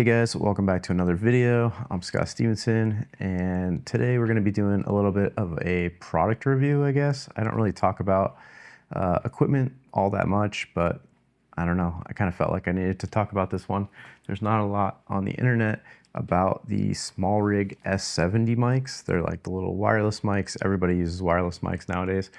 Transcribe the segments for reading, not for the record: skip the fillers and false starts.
Hey guys, welcome back to another video. I'm Scott Stevenson, and today we're going to be doing a little bit of a product review, I guess. I don't really talk about equipment all that much, but I don't know. I kind of felt like I needed to talk about this one. There's not a lot on the internet about the small Rig S70 mics. They're like the little wireless mics. Everybody uses wireless mics nowadays,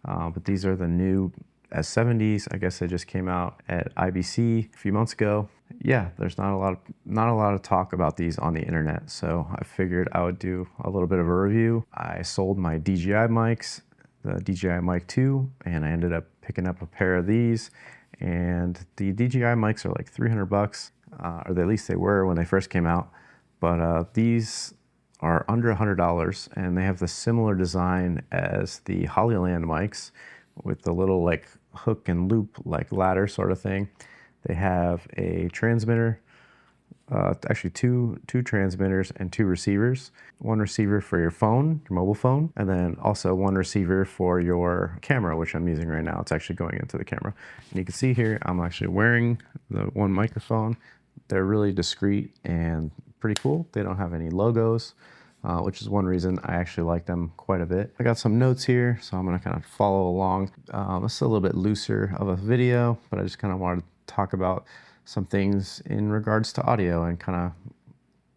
but these are the new S70s. I guess they just came out at IBC a few months ago. Yeah, there's not a lot of talk about these on the internet, so I figured I would do a little bit of a review. I sold my DJI mics, the DJI Mic 2, and I ended up picking up a pair of these. And the DJI mics are like 300 bucks, or at least they were when they first came out. But these are under $100, and they have the similar design as the Hollyland mics with the little like hook and loop like ladder sort of thing. They have a transmitter, actually two transmitters and two receivers. One receiver for your phone, your mobile phone, and then also one receiver for your camera, which I'm using right now. It's actually going into the camera. And you can see here, I'm actually wearing the one microphone. They're really discreet and pretty cool. They don't have any logos, which is one reason I actually like them quite a bit. I got some notes here, so I'm gonna kind of follow along. It's a little bit looser of a video, but I just kind of wanted to talk about some things in regards to audio and kind of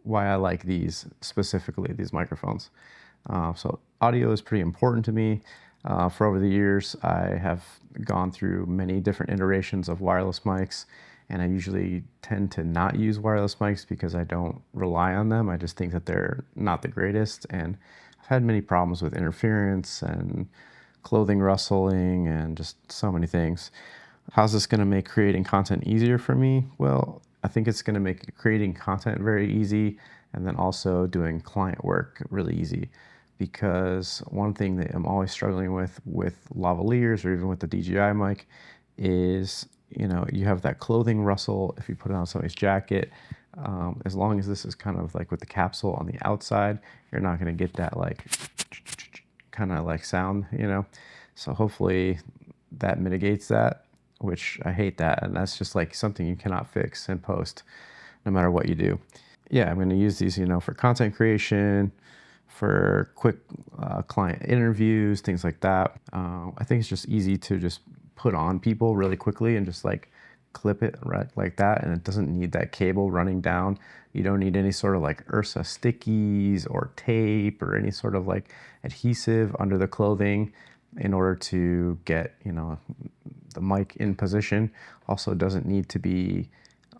why I like these specifically, these microphones. So audio is pretty important to me. For over the years, I have gone through many different iterations of wireless mics, and I usually tend to not use wireless mics because I don't rely on them. I just think that they're not the greatest, and I've had many problems with interference and clothing rustling and just so many things. How's this going to make creating content easier for me? Well, I think it's going to make creating content very easy, and then also doing client work really easy. Because one thing that I'm always struggling with lavaliers or even with the DJI mic is, you have that clothing rustle if you put it on somebody's jacket. As long as this is kind of like with the capsule on the outside, you're not going to get that like kind of like sound, So hopefully that mitigates that, which I hate that. And that's just like something you cannot fix in post, no matter what you do. Yeah, I'm going to use these, for content creation, for quick client interviews, things like that. I think it's just easy to just put on people really quickly and just like clip it right like that, and it doesn't need that cable running down. You don't need any sort of like Ursa stickies or tape or any sort of like adhesive under the clothing in order to get, the mic in position. Also doesn't need to be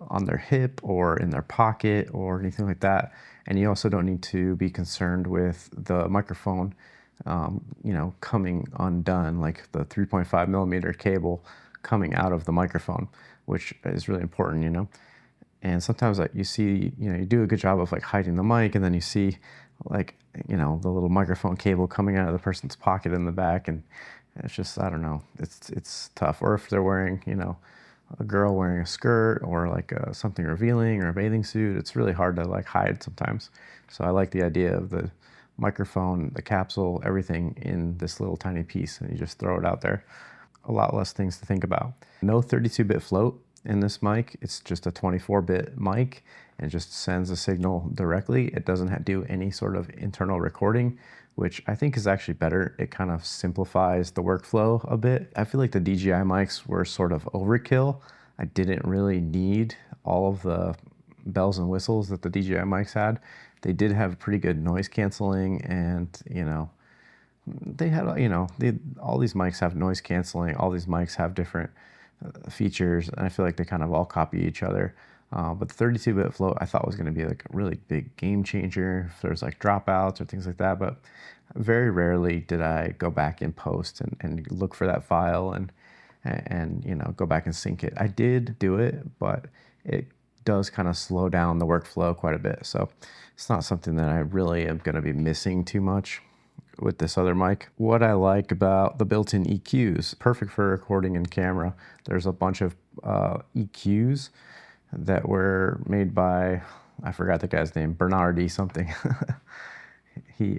on their hip or in their pocket or anything like that. And you also don't need to be concerned with the microphone, coming undone, like the 3.5 millimeter cable coming out of the microphone, which is really important, And sometimes like you see, you do a good job of like hiding the mic, and then you see like, the little microphone cable coming out of the person's pocket in the back, and it's just, I don't know, it's tough. Or if they're wearing, a girl wearing a skirt or like something revealing or a bathing suit, it's really hard to like hide sometimes. So I like the idea of the microphone, the capsule, everything in this little tiny piece, and you just throw it out there. A lot less things to think about. No 32-bit float in this mic. It's just a 24-bit mic, and it just sends a signal directly. It doesn't do any sort of internal recording, which I think is actually better. It kind of simplifies the workflow a bit. I feel like the DJI mics were sort of overkill. I didn't really need all of the bells and whistles that the DJI mics had. They did have pretty good noise canceling, and they had, all these mics have noise canceling. All these mics have different features, and I feel like they kind of all copy each other. But the 32-bit float I thought was going to be like a really big game changer if there's like dropouts or things like that. But very rarely did I go back in post and look for that file and go back and sync it. I did do it, but it does kind of slow down the workflow quite a bit. So it's not something that I really am going to be missing too much with this other mic. What I like about the built-in EQs, perfect for recording in camera. There's a bunch of EQs that were made by, I forgot the guy's name, Bernardi something.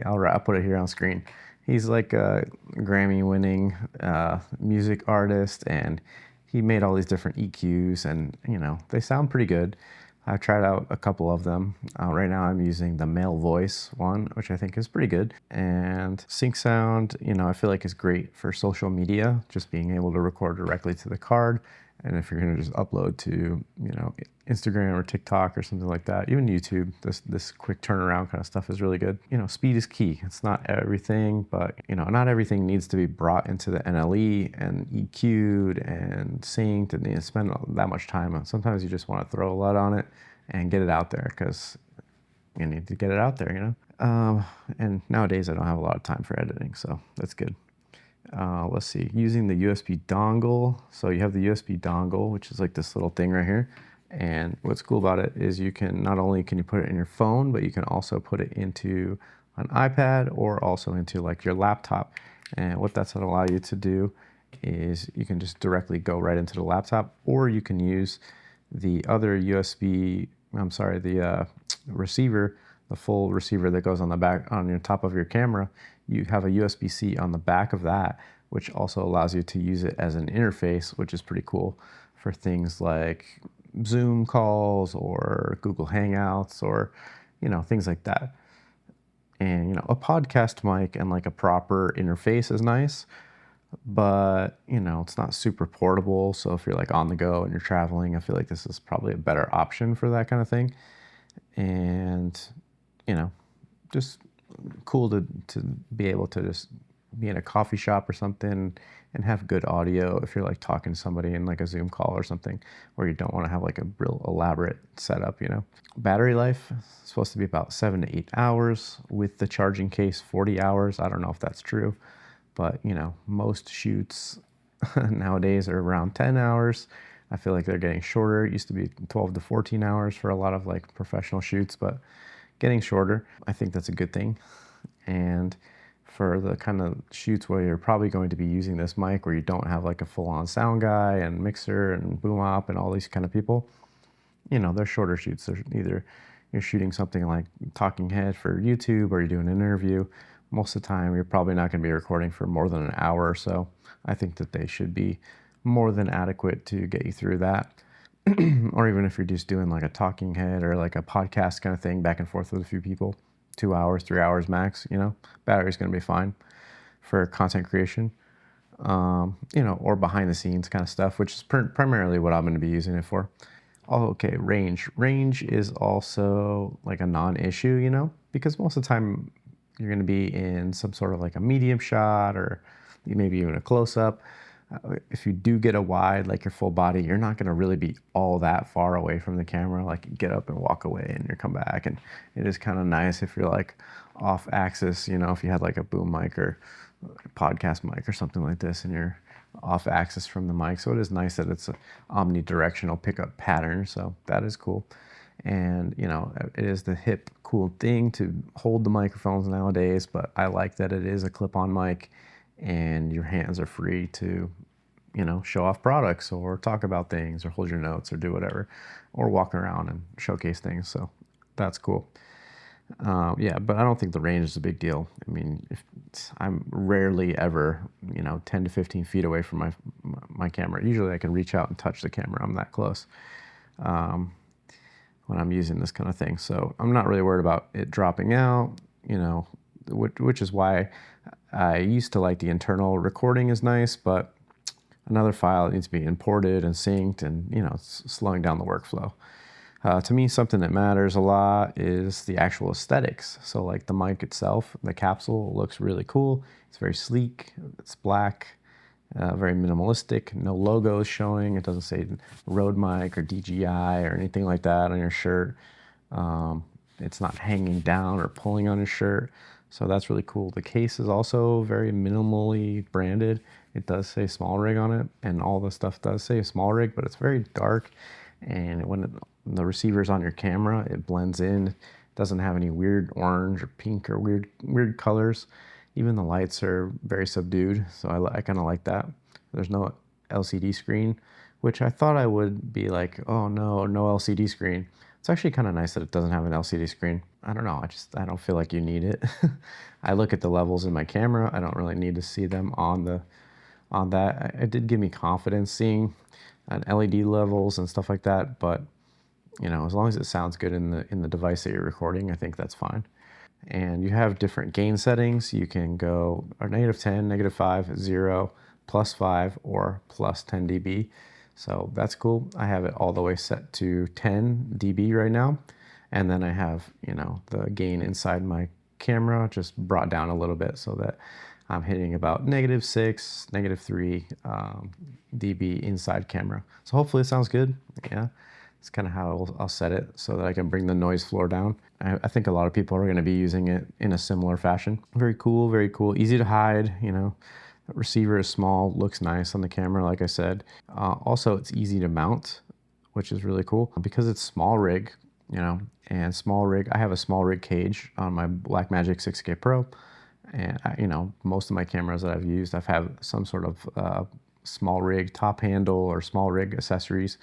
I'll put it here on screen. He's like a Grammy-winning music artist, and he made all these different EQs, and they sound pretty good. I've tried out a couple of them. Right now I'm using the male voice one, which I think is pretty good. And sync sound, I feel like is great for social media, just being able to record directly to the card. And if you're gonna just upload to, Instagram or TikTok or something like that, even YouTube, this quick turnaround kind of stuff is really good. Speed is key. It's not everything, but not everything needs to be brought into the NLE and EQ'd and synced and spend that much time. Sometimes you just want to throw a lot on it and get it out there because you need to get it out there, and nowadays I don't have a lot of time for editing, so that's good. Let's see, using the USB dongle. So you have the USB dongle, which is like this little thing right here. And what's cool about it is you can, not only can you put it in your phone, but you can also put it into an iPad or also into like your laptop. And what that's gonna allow you to do is you can just directly go right into the laptop, or you can use the other the receiver, the full receiver that goes on the back, on your top of your camera. You have a USB-C on the back of that, which also allows you to use it as an interface, which is pretty cool for things like Zoom calls or Google Hangouts or, things like that. And, a podcast mic and like a proper interface is nice, but, it's not super portable. So if you're like on the go and you're traveling, I feel like this is probably a better option for that kind of thing. And, just cool to be able to just be in a coffee shop or something and have good audio if you're like talking to somebody in like a Zoom call or something where you don't want to have like a real elaborate setup, Battery life is supposed to be about 7 to 8 hours. With the charging case, 40 hours. I don't know if that's true, but most shoots nowadays are around 10 hours. I feel like they're getting shorter. It used to be 12 to 14 hours for a lot of like professional shoots, but getting shorter. I think that's a good thing. And for the kind of shoots where you're probably going to be using this mic, where you don't have like a full-on sound guy and mixer and boom op and all these kind of people, they're shorter shoots. They're either you're shooting something like talking head for YouTube or you're doing an interview. Most of the time, you're probably not going to be recording for more than an hour or so. I think that they should be more than adequate to get you through that. Or even if you're just doing like a talking head or like a podcast kind of thing back and forth with a few people, 2 hours, 3 hours max, battery's going to be fine for content creation, or behind the scenes kind of stuff, which is primarily what I'm going to be using it for. Oh, okay, range. Range is also like a non-issue, because most of the time you're going to be in some sort of like a medium shot or maybe even a close-up. If you do get a wide, like your full body, you're not going to really be all that far away from the camera. Like you get up and walk away and you come back. And it is kind of nice if you're like off axis, if you had like a boom mic or podcast mic or something like this and you're off axis from the mic. So it is nice that it's an omnidirectional pickup pattern. So that is cool. And, it is the hip, cool thing to hold the microphones nowadays, but I like that it is a clip-on mic and your hands are free to, show off products or talk about things or hold your notes or do whatever, or walk around and showcase things. So that's cool. Yeah, but I don't think the range is a big deal. I mean, I'm rarely ever, 10 to 15 feet away from my camera. Usually I can reach out and touch the camera. I'm that close when I'm using this kind of thing. So I'm not really worried about it dropping out, which is why I used to like the internal recording is nice, but another file needs to be imported and synced and, it's slowing down the workflow. To me, something that matters a lot is the actual aesthetics. So like the mic itself, the capsule looks really cool. It's very sleek, it's black, very minimalistic, no logos showing. It doesn't say Rode mic or DJI or anything like that on your shirt. It's not hanging down or pulling on your shirt. So that's really cool. The case is also very minimally branded. It does say small rig on it, and all the stuff does say small rig, but it's very dark. And when the receiver's on your camera, it blends in. It doesn't have any weird orange or pink or weird colors. Even the lights are very subdued, so I kind of like that. There's no LCD screen, which I thought I would be like, oh no LCD screen. It's actually kind of nice that it doesn't have an LCD screen. I don't know, I don't feel like you need it. I look at the levels in my camera. I don't really need to see them on that. It did give me confidence seeing LED levels and stuff like that, but You know, as long as it sounds good in the device that you're recording, I think that's fine. And you have different gain settings. You can go -10, -5, 0, +5, or +10 dB. So that's cool. I have it all the way set to 10 dB right now. And then I have, you know, the gain inside my camera just brought down a little bit so that I'm hitting about -6, -3 dB inside camera. So hopefully it sounds good. Yeah. It's kind of how I'll set it so that I can bring the noise floor down. I think a lot of people are going to be using it in a similar fashion. Very cool, very cool. Easy to hide, you know. The receiver is small, looks nice on the camera, like I said. Also, it's easy to mount, which is really cool. Because it's small rig, you know, and small rig, I have a small rig cage on my Blackmagic 6K Pro. And, you know, most of my cameras that I've used, I've had some sort of small rig top handle or small rig accessories,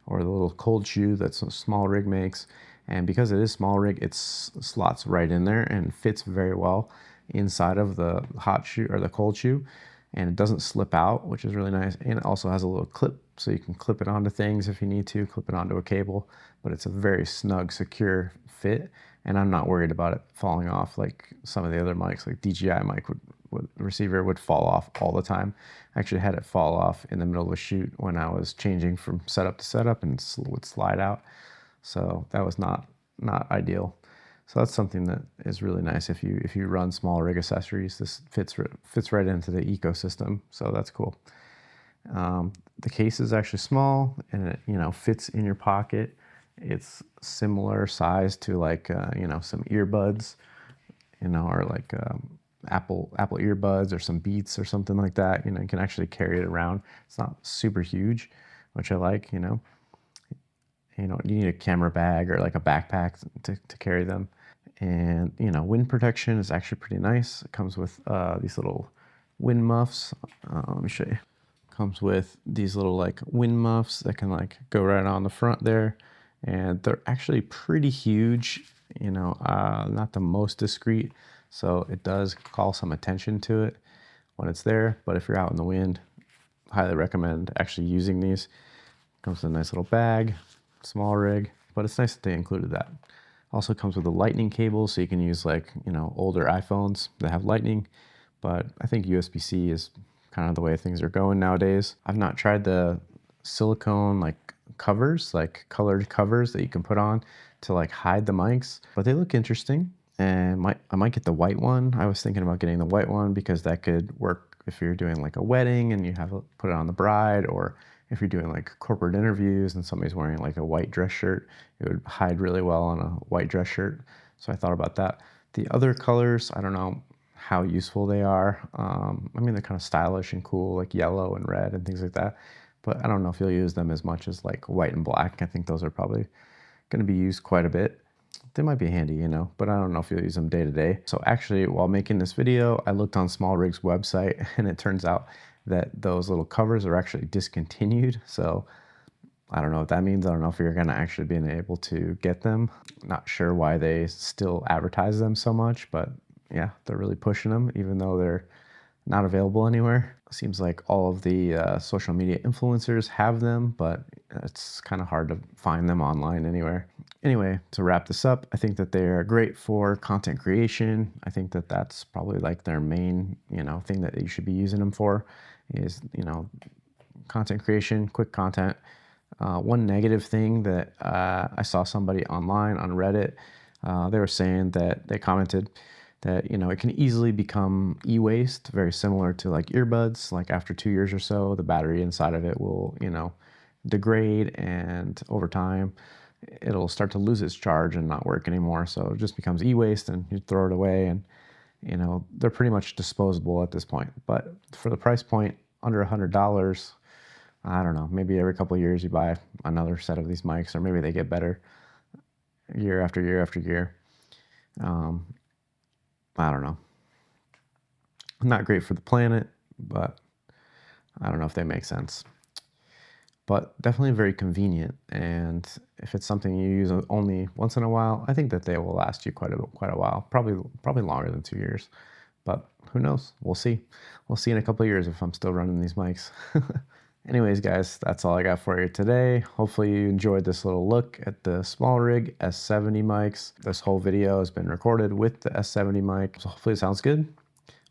or the little cold shoe that a small rig makes. And because it is small rig, it slots right in there and fits very well inside of the hot shoe or the cold shoe. And it doesn't slip out, which is really nice. And it also has a little clip, so you can clip it onto things if you need to, clip it onto a cable. But it's a very snug, secure fit. And I'm not worried about it falling off like some of the other mics, like DJI mic receiver would fall off all the time. I actually had it fall off in the middle of a shoot when I was changing from setup to setup, and it would slide out. So that was not ideal. So that's something that is really nice if you run small rig accessories. This fits right into the ecosystem. So that's cool. The case is actually small, and it, you know, fits in your pocket. It's similar size to like you know, some earbuds, you know, or like Apple earbuds or some Beats or something like that. You know, you can actually carry it around. It's not super huge, which I like. You know, you need a camera bag or like a backpack to carry them. And you know, wind protection is actually pretty nice. It comes with these little wind muffs. Let me show you. Comes with these little like wind muffs that can like go right on the front there, and they're actually pretty huge. You know, not the most discreet, so it does call some attention to it when it's there. But if you're out in the wind, highly recommend actually using these. Comes with a nice little bag, small rig, but it's nice that they included that. Also comes with a lightning cable, so you can use like, you know, older iPhones that have lightning, but I think USB-C is kind of the way things are going nowadays. I've not tried the silicone like covers, like colored covers that you can put on to like hide the mics, but they look interesting. And I might get the white one. I was thinking about getting the white one because that could work if you're doing like a wedding and you have to put it on the bride, or if you're doing like corporate interviews and somebody's wearing like a white dress shirt, it would hide really well on a white dress shirt. So I thought about that. The other colors, I don't know how useful they are. I mean, they're kind of stylish and cool, like yellow and red and things like that. But I don't know if you'll use them as much as like white and black. I think those are probably going to be used quite a bit. They might be handy, you know, but I don't know if you'll use them day to day. So actually, while making this video, I looked on Small Rig's website, and it turns out that those little covers are actually discontinued. So I don't know what that means. I don't know if you're gonna actually be able to get them. Not sure why they still advertise them so much, but yeah, they're really pushing them, even though they're not available anywhere. Seems like all of the social media influencers have them, but it's kind of hard to find them online anywhere. Anyway, to wrap this up, I think that they are great for content creation. I think that that's probably like their main, you know, thing that you should be using them for is, you know, content creation, quick content. One negative thing that I saw somebody online on Reddit, they were saying that they commented that, you know, it can easily become e-waste, very similar to like earbuds. Like after 2 years or so, the battery inside of it will, you know, degrade, and over time it'll start to lose its charge and not work anymore. So it just becomes e-waste, and you throw it away, and you know, they're pretty much disposable at this point. But for the price point, under $100, I don't know, maybe every couple of years you buy another set of these mics, or maybe they get better year after year after year. I don't know. Not great for the planet, but I don't know if they make sense. But definitely very convenient, and if it's something you use only once in a while, I think that they will last you quite a while. Probably longer than 2 years, but who knows? We'll see. We'll see in a couple of years if I'm still running these mics. Anyways, guys, that's all I got for you today. Hopefully you enjoyed this little look at the small Rig S70 mics. This whole video has been recorded with the S70 mic, so hopefully it sounds good.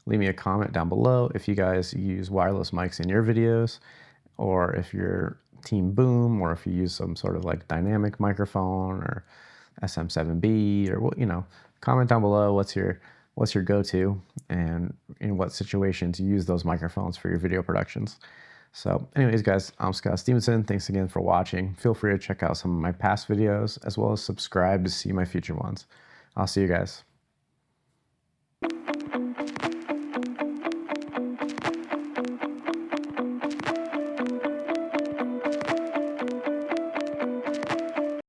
Leave me a comment down below if you guys use wireless mics in your videos, or if you're team boom, or if you use some sort of like dynamic microphone or SM7B, or what, you know, comment down below what's your go-to and in what situations you use those microphones for your video productions. So anyways, guys, I'm Scott Stevenson. Thanks again for watching. Feel free to check out some of my past videos as well as subscribe to see my future ones. I'll see you guys.